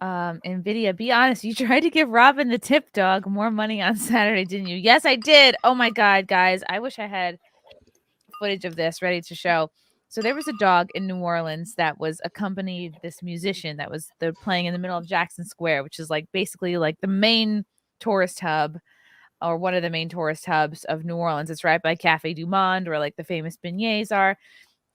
Nvidia, be honest, you tried to give Robin the tip dog more money on Saturday, didn't you? Yes, I did. Oh my God, guys. I wish I had footage of this ready to show. So there was a dog in New Orleans that was accompanied this musician that was playing in the middle of Jackson Square, which is like basically like the main tourist hub or one of the main tourist hubs of New Orleans. It's right by Cafe Du Monde where like the famous beignets are.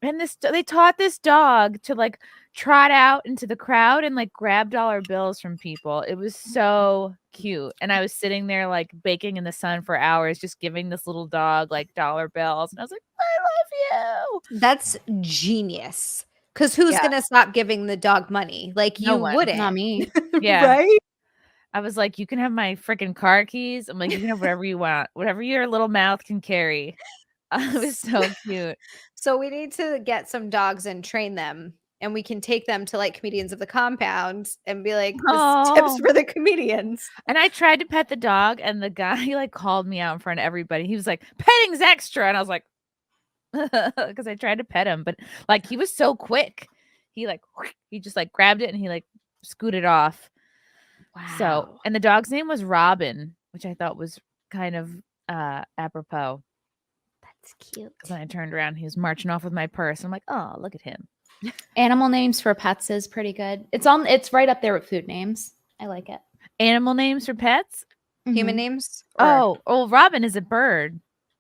And they taught this dog to like trot out into the crowd and like grab dollar bills from people. It was so cute. And I was sitting there like baking in the sun for hours, just giving this little dog like dollar bills. And I was like, I love you. That's genius. Because who's going to stop giving the dog money? Like, No you one. wouldn't. Not me. Yeah. Right? I was like, you can have my freaking car keys. I'm like, you can have whatever you want, whatever your little mouth can carry. It was so cute. So we need to get some dogs and train them. And we can take them to like comedians of the compound and be like, this is tips for the comedians. And I tried to pet the dog, and the guy like called me out in front of everybody. He was like, petting's extra. And I was like, because I tried to pet him, but like he was so quick. He just like grabbed it and he like scooted off. Wow. So, and the dog's name was Robin, which I thought was kind of apropos. That's cute. Because when I turned around, he was marching off with my purse. I'm like, oh, look at him. Animal names for pets is pretty good. It's right up there with food names. I like it. Animal names for pets? Human names? Oh, Robin is a bird.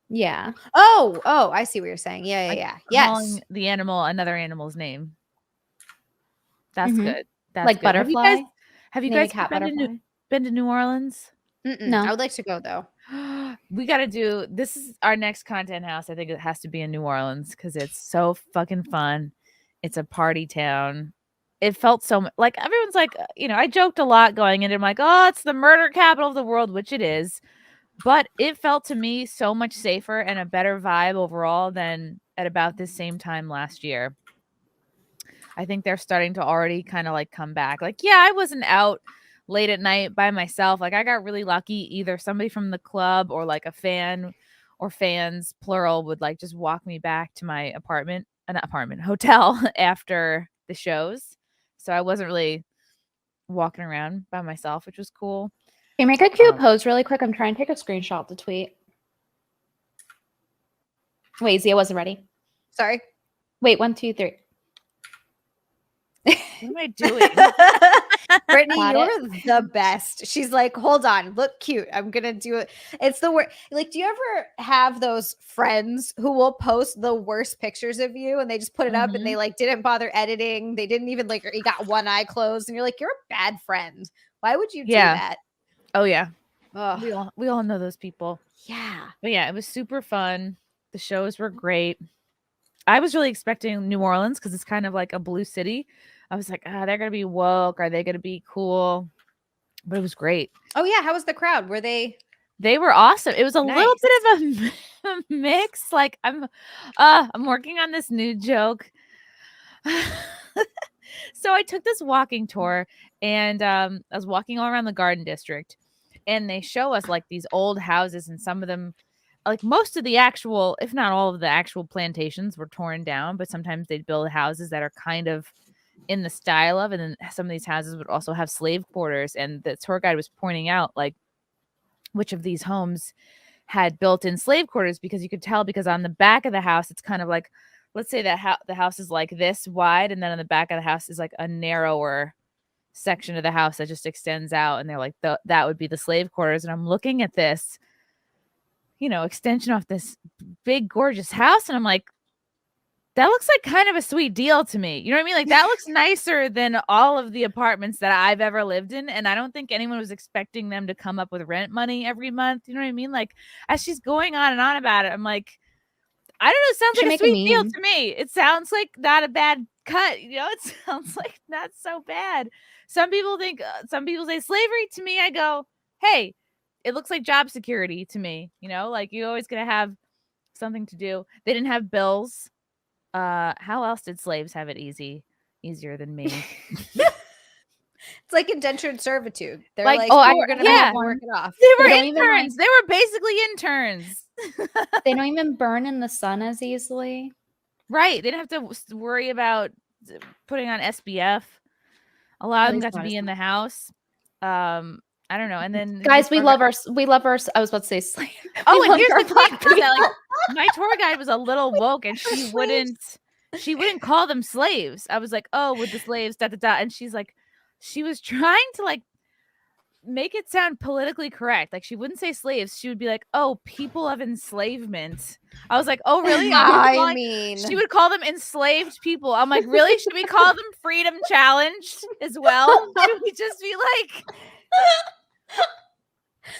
Yeah. Oh, I see what you're saying. Yeah. Calling Yes. the animal another animal's name. That's good. That's like good. butterfly. Have you guys been to New Orleans? No. I would like to go though. We got to do this. Is our next content house. I think it has to be in New Orleans because it's so fucking fun. It's a party town. It felt so like everyone's like, I joked a lot going in. I'm like, oh, it's the murder capital of the world, which it is. But it felt to me so much safer and a better vibe overall than at about this same time last year. I think they're starting to already kind of like come back. Like, yeah, I wasn't out late at night by myself. Like, I got really lucky. Either somebody from the club or like a fan or fans, plural, would like just walk me back to my hotel after the shows. So I wasn't really walking around by myself, which was cool. Hey, make a cute pose really quick. I'm trying to take a screenshot to tweet. Wait, Zia wasn't ready. Sorry. Wait, 1, 2, 3. What am I doing? Brittany, you're the best. She's like, hold on, look cute. I'm gonna do it. It's the worst. Like, do you ever have those friends who will post the worst pictures of you and they just put it up and they like didn't bother editing? They didn't even like, you got one eye closed, and you're like, you're a bad friend. Why would you do that? Oh yeah. Ugh. We all know those people. Yeah. But yeah, it was super fun. The shows were great. I was really expecting New Orleans because it's kind of like a blue city. I was like, they're going to be woke. Are they going to be cool? But it was great. Oh, yeah. How was the crowd? Were they? They were awesome. It was a little bit of a mix. Like I'm working on this new joke. So I took this walking tour and I was walking all around the Garden District and they show us like these old houses and some of them, like most of the actual, if not all of the actual plantations were torn down, but sometimes they'd build houses that are kind of in the style of, and then some of these houses would also have slave quarters. And the tour guide was pointing out like which of these homes had built-in slave quarters, because you could tell because on the back of the house, it's kind of like, let's say that the house is like this wide, and then on the back of the house is like a narrower section of the house that just extends out, and they're like, that would be the slave quarters. And I'm looking at this, extension off this big, gorgeous house, and I'm like, that looks like kind of a sweet deal to me. You know what I mean? Like that looks nicer than all of the apartments that I've ever lived in. And I don't think anyone was expecting them to come up with rent money every month. You know what I mean? Like as she's going on and on about it, I'm like, I don't know. It sounds like a sweet deal to me. It sounds like not a bad cut. It sounds like not so bad. Some people say slavery. To me, I go, hey, it looks like job security to me. Like you're always going to have something to do. They didn't have bills. How else did slaves have it easier than me? It's like indentured servitude. They're like you're gonna work it off. They were interns. They were basically interns. They don't even burn in the sun as easily. Right. They didn't have to worry about putting on SPF. A lot of them least got to not as be in the house. I don't know. And then Guys, we love our. I was about to say slave. Oh, We and love here's our the thing: black is that, like, people. my tour guide was a little woke, and she wouldn't call them slaves. I was like, "Oh, with the slaves, da da da," and she's like, she was trying to like make it sound politically correct. Like, she wouldn't say slaves. She would be like, "Oh, people of enslavement." I was like, "Oh, really?" I mean, She would call them enslaved people. I'm like, "Really? Should we call them freedom challenged as well? Should we just be like?"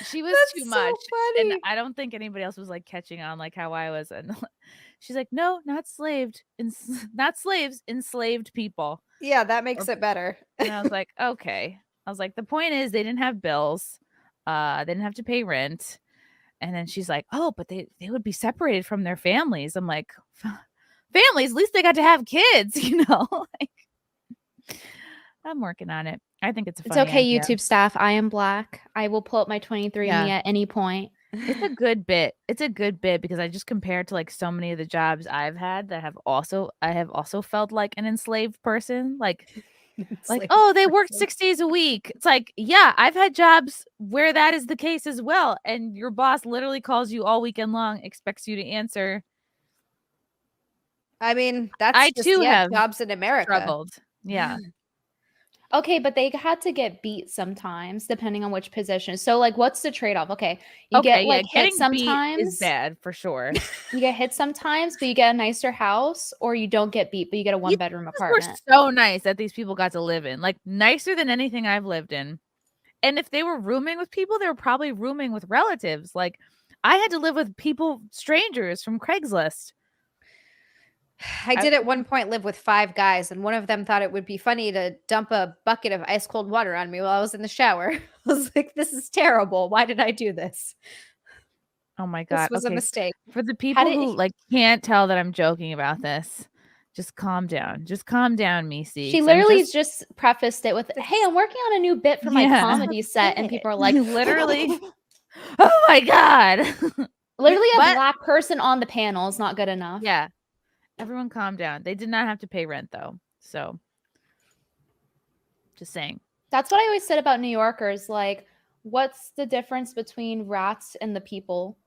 She was that's too so much, and funny. I don't think anybody else was like catching on like how I was. And she's like, "No, not slaved, not slaves, enslaved people." Yeah, that makes Or- it better. And I was like, "Okay." I was like, "The point is, they didn't have bills, they didn't have to pay rent." And then she's like, "Oh, but they would be separated from their families." I'm like, "Families? At least they got to have kids, you know." Like, I'm working on it. I think it's a It's funny okay, idea. YouTube staff. I am black. I will pull up my 23andMe Yeah. at any point. It's a good bit. It's a good bit because I just compared to like so many of the jobs I've had that I have also felt like an enslaved person. Like, Slave oh, they worked person. 6 days a week. It's like, yeah, I've had jobs where that is the case as well. And your boss literally calls you all weekend long, expects you to answer. I mean, that's I just too have jobs in America. struggled. Yeah. Okay, but they had to get beat sometimes, depending on which position. So, like, what's the trade-off? Okay, you get like hit Getting beat is sometimes. bad for sure. You get hit sometimes, but you get a nicer house, or you don't get beat, but you get a one-bedroom Were apartment. so nice that these people got to live in, like nicer than anything I've lived in. And if they were rooming with people, they were probably rooming with relatives. Like, I had to live with people, strangers from Craigslist. I did at one point live with 5 guys, and one of them thought it would be funny to dump a bucket of ice cold water on me while I was in the shower. I was like, this is terrible. Why did I do this? Oh my This God. was a Okay. mistake. For the people who like can't tell that I'm joking about this, just calm down. Just calm down, Missy. She literally just prefaced it with, "Hey, I'm working on a new bit for my comedy set," and people are like, literally, oh my God. Literally a But- black person on the panel is not good enough. Yeah. Everyone calm down. They did not have to pay rent though. So just saying. That's what I always said about New Yorkers. Like, what's the difference between rats and the people?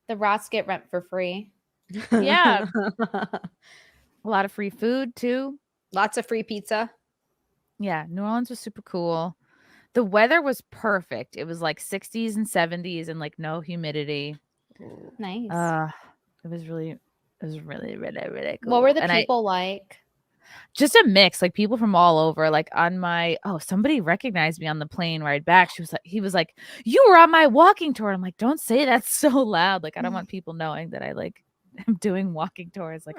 The rats get rent for free. Yeah. A lot of free food too. Lots of free pizza. Yeah, New Orleans was super cool. The weather was perfect. It was like 60s and 70s and like no humidity. Nice. It was really really cool. What were the And people like? Just a mix, like people from all over. Like somebody recognized me on the plane ride back. He was like, "You were on my walking tour." I'm like, "Don't say that so loud. Like, I don't want people knowing that I like am doing walking tours." Like,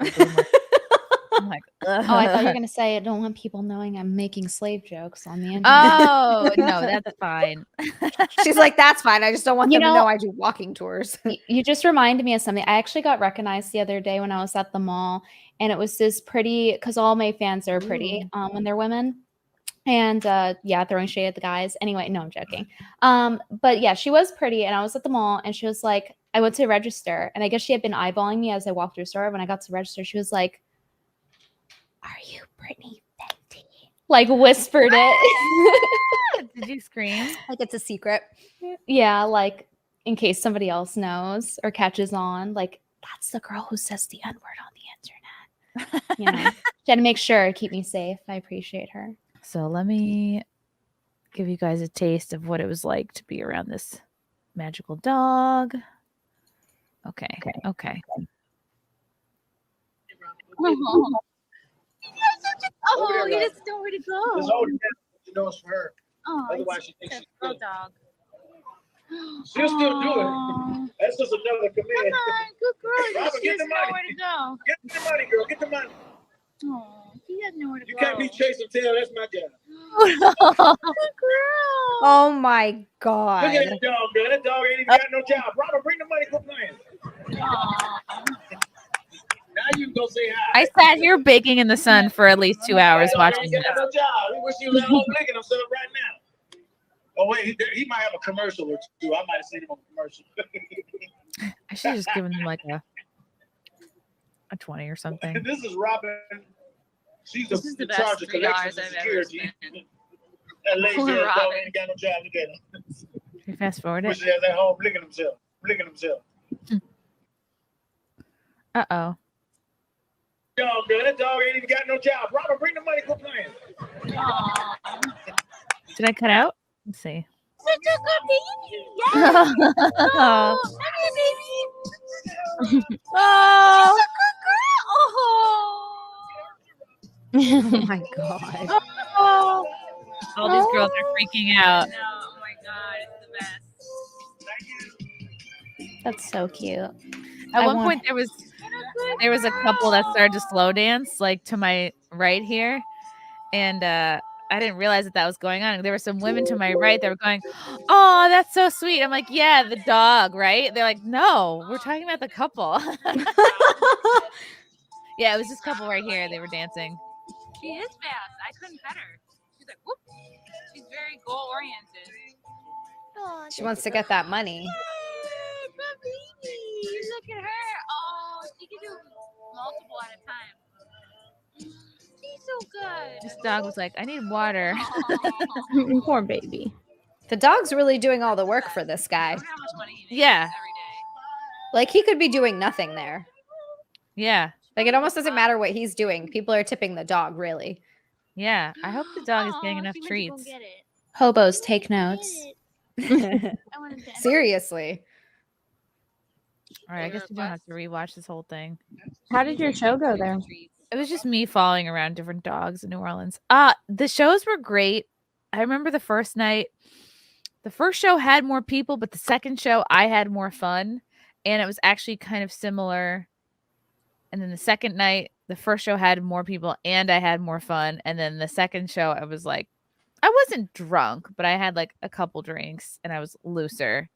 I'm like, ugh. Oh, I thought you were gonna say, "I don't want people knowing I'm making slave jokes on the internet." Oh no, that's fine. She's like, that's fine. I just don't want them to know I do walking tours. You just reminded me of something. I actually got recognized the other day when I was at the mall, and it was this pretty, because all my fans are pretty when they're women. And yeah, throwing shade at the guys. Anyway, no, I'm joking. But yeah, she was pretty, and I was at the mall, and she was like, I went to register, and I guess she had been eyeballing me as I walked through the store. When I got to register, she was like, "Are you Brittany Venti?" Like, whispered it. Did you scream? Like it's a secret. Yeah, like in case somebody else knows or catches on, like, that's the girl who says the N-word on the internet. You know, she had to make sure, keep me safe. I appreciate her. So let me give you guys a taste of what it was like to be around this magical dog. Okay. Oh, you just know where to go. Just hold it down. You know it's for her. Oh, otherwise she thinks she's good. Dog. She'll still do it. That's just another command. Come on, good girl. Robin, get the money. Know where to go. Get the money, girl. Get the money. Oh, he doesn't know where to go. You can't be chasing tail. That's my job. Good girl. Oh my God. Look at that dog, girl. That dog ain't even got no job. Robin, bring the money. Quit playing. Now you can go say hi. I sat here baking in the sun for at least 2 hours watching this. No job. He wish he was at home licking himself right now. Oh wait, he might have a commercial or two. I might have seen him on a commercial. I should have just given him like a 20 or something. This is Robin. She's This is the in charge best of collections and $3 I've ever security. That lazy ass dog ain't got no job. Look at him. You fast forward it. Wish he has at home licking himself. Uh-oh. Dog, girl, that dog ain't even got no job. Robert, bring the money. Quit playing. Did I cut out? Let's see. Such a good baby. Yes. Oh, baby. Oh. Such a good girl. Oh my god. Oh. All these girls are freaking out. Oh my god, it's the best. That's so cute. At one point, there was a couple that started to slow dance, like to my right here, and I didn't realize that was going on. There were some women to my right that were going, "Oh, that's so sweet." I'm like, "Yeah, the dog, right?" They're like, "No, we're talking about the couple." Yeah, it was this couple right here. They were dancing. She is fast. I couldn't pet her. She's like, whoop. She's very goal oriented. She wants to get that money. Look at her. Oh, she can do multiple at a time. She's so good. This dog was like, "I need water." Poor baby. The dog's really doing all the work for this guy. Look how much money he makes Yeah. every day. Like he could be doing nothing there. Yeah. Like it almost doesn't matter what he's doing. People are tipping the dog, really. Yeah. I hope the dog is getting enough She went to treats. go get it. Hobos, take notes. I wanted to. Seriously. All right, I guess we don't have to rewatch this whole thing. How did your show go there? It was just me following around different dogs in New Orleans. The shows were great. I remember the first night. The first show had more people, but the second show I had more fun, and it was actually kind of similar. And then the second night, the first show had more people and I had more fun. And then the second show, I was like, I wasn't drunk, but I had like a couple drinks and I was looser.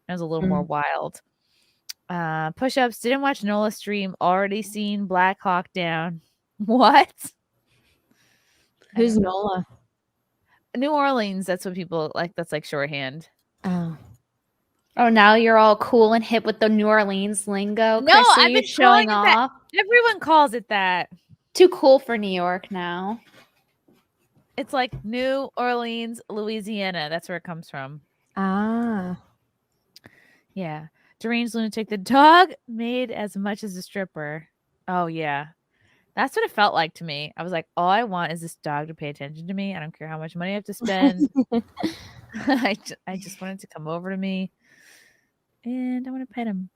I was a little more wild. Push-ups, didn't watch Nola stream, already seen Black Hawk Down. What? Who's Nola? New Orleans, that's what people like. That's like shorthand. Oh. Oh, now you're all cool and hip with the New Orleans lingo. No, Chrissy, I've you're been showing calling it that. off. Everyone calls it that. Too cool for New York now. It's like New Orleans, Louisiana. That's where it comes from. Ah. Yeah. Deranged lunatic. The dog made as much as a stripper. Oh, yeah. That's what it felt like to me. I was like, all I want is this dog to pay attention to me. I don't care how much money I have to spend. I just wanted to come over to me. And I want to pet him.